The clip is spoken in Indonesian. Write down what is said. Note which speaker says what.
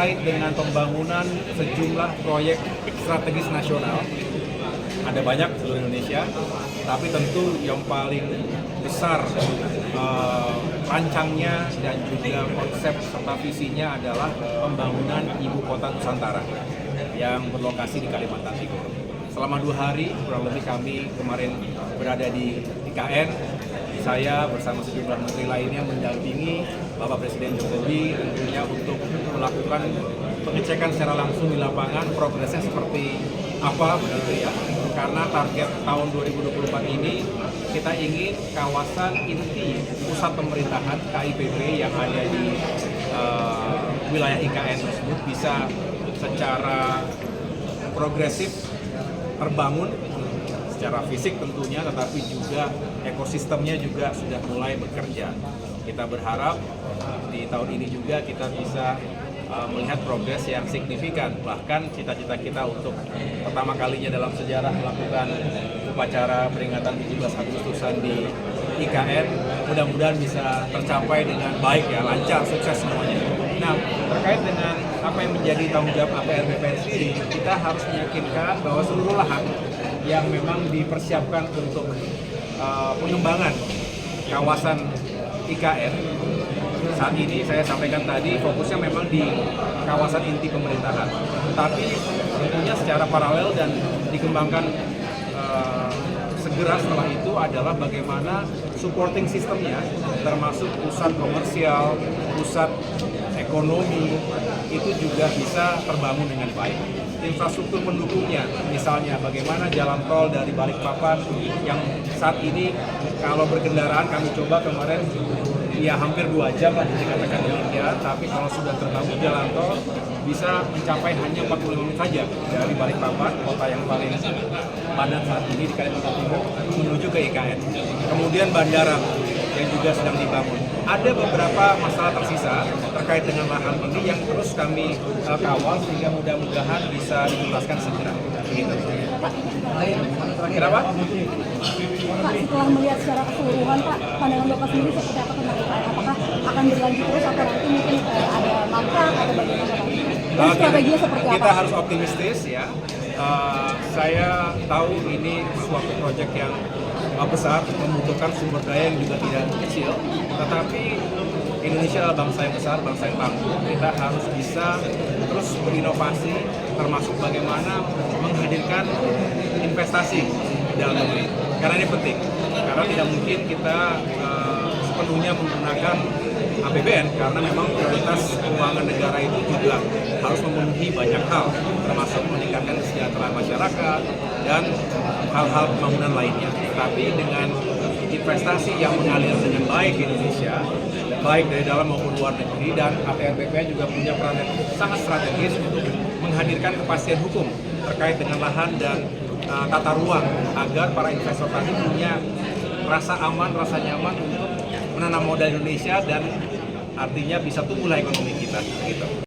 Speaker 1: terkait dengan pembangunan sejumlah proyek strategis nasional. Ada banyak di seluruh Indonesia, tapi tentu yang paling besar rancangnya dan juga konsep serta visinya adalah pembangunan Ibu Kota Nusantara yang berlokasi di Kalimantan Timur. Selama 2 hari, kurang lebih kami kemarin berada di IKN. Saya bersama sejumlah menteri lainnya mendampingi Bapak Presiden Jokowi tentunya untuk melakukan pengecekan secara langsung di lapangan progresnya seperti apa begitu ya. Karena target tahun 2024 ini kita ingin kawasan inti pusat pemerintahan KIPP yang ada di wilayah IKN tersebut bisa secara progresif terbangun secara fisik tentunya, tetapi juga ekosistemnya juga sudah mulai bekerja. Kita berharap di tahun ini juga kita bisa melihat progres yang signifikan. Bahkan cita-cita kita untuk pertama kalinya dalam sejarah melakukan upacara peringatan 17 Agustusan di IKN mudah-mudahan bisa tercapai dengan baik ya, lancar, sukses semuanya. Nah, terkait dengan apa yang menjadi tanggung jawab APR BPN sendiri, kita harus meyakinkan bahwa seluruh lahan yang memang dipersiapkan untuk pengembangan kawasan IKN saat ini saya sampaikan tadi fokusnya memang di kawasan inti pemerintahan, tapi tentunya secara paralel dan dikembangkan segera setelah itu adalah bagaimana supporting sistemnya, termasuk pusat komersial, pusat ekonomi, itu juga bisa terbangun dengan baik. Infrastruktur pendukungnya, misalnya bagaimana jalan tol dari Balikpapan yang saat ini kalau berkendaraan kami coba kemarin ya hampir 2 jam lah dikatakan demikian, tapi kalau sudah terbangun jalan tol bisa mencapai hanya 45 menit saja dari Balikpapan, kota yang paling padat saat ini di Kalimantan Timur, menuju ke IKN. Kemudian bandara yang juga sedang dibangun. Ada beberapa masalah tersisa terkait dengan lahan ini yang terus kami kawal sehingga mudah-mudahan bisa dituntaskan segera. Begitu. Kenapa?
Speaker 2: Pak, setelah melihat secara keseluruhan, Pak, pandangan Bapak sendiri seperti apa tentang IKN? Apakah akan berlanjut terus atau nanti mungkin ada mangkrak atau bagaimana, Pak? Dan strateginya seperti apa?
Speaker 1: Kita harus optimistis ya. Saya tahu ini suatu proyek yang besar, membutuhkan sumber daya yang juga tidak kecil, tetapi Indonesia adalah bangsa yang besar, bangsa yang tangguh. Kita harus bisa terus berinovasi, termasuk bagaimana menghadirkan investasi di dalam negeri. Karena ini penting, karena tidak mungkin kita sepenuhnya menggunakan APBN, karena memang prioritas keuangan negara itu juga harus memenuhi banyak hal, termasuk meningkatkan kesejahteraan masyarakat dan hal-hal pembangunan lainnya. Tapi dengan investasi yang mengalir dengan baik di Indonesia, baik dari dalam maupun luar negeri, dan APR BPN juga punya peran yang sangat strategis untuk menghadirkan kepastian hukum terkait dengan lahan dan tata ruang agar para investor tadi punya rasa aman, rasa nyaman untuk menanam modal Indonesia dan artinya bisa tumbuhlah ekonomi kita. Gitu.